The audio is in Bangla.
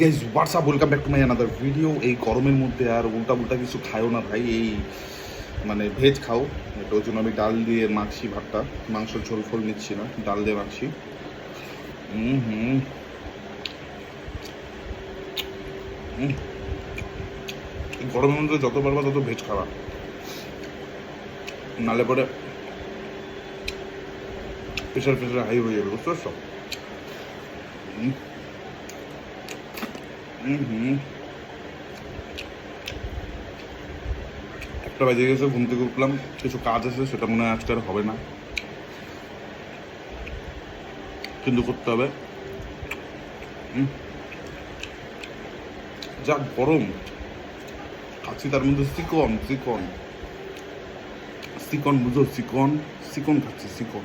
Guys WhatsApp welcome back to my another video. এই গরমের মধ্যে আর উল্টা কিছু খাও না ভাই, এই মানে ভেজ খাও। ওই জন্য আমি ডাল দিয়ে মাখছি ভাতটা, মাংস ঝোল ফোল নিচ্ছি না, ডাল দিয়ে মাখছি। এই গরমের মধ্যে যত পারবা তত ভেজ খাওয়া, নালে পরে প্রেশার হাই হয়ে যাবে, বুঝতে পারছো? একটা বাজে গেছে, ঘুম থেকে উঠলাম, কিছু কাজ আছে, সেটা মনে হয় আজকে আর হবে না, কিন্তু করতে হবে। যা গরম খাচ্ছি, তার মধ্যে চিকন চিকন চিকন বুঝো, চিকন চিকন খাচ্ছি, চিকন।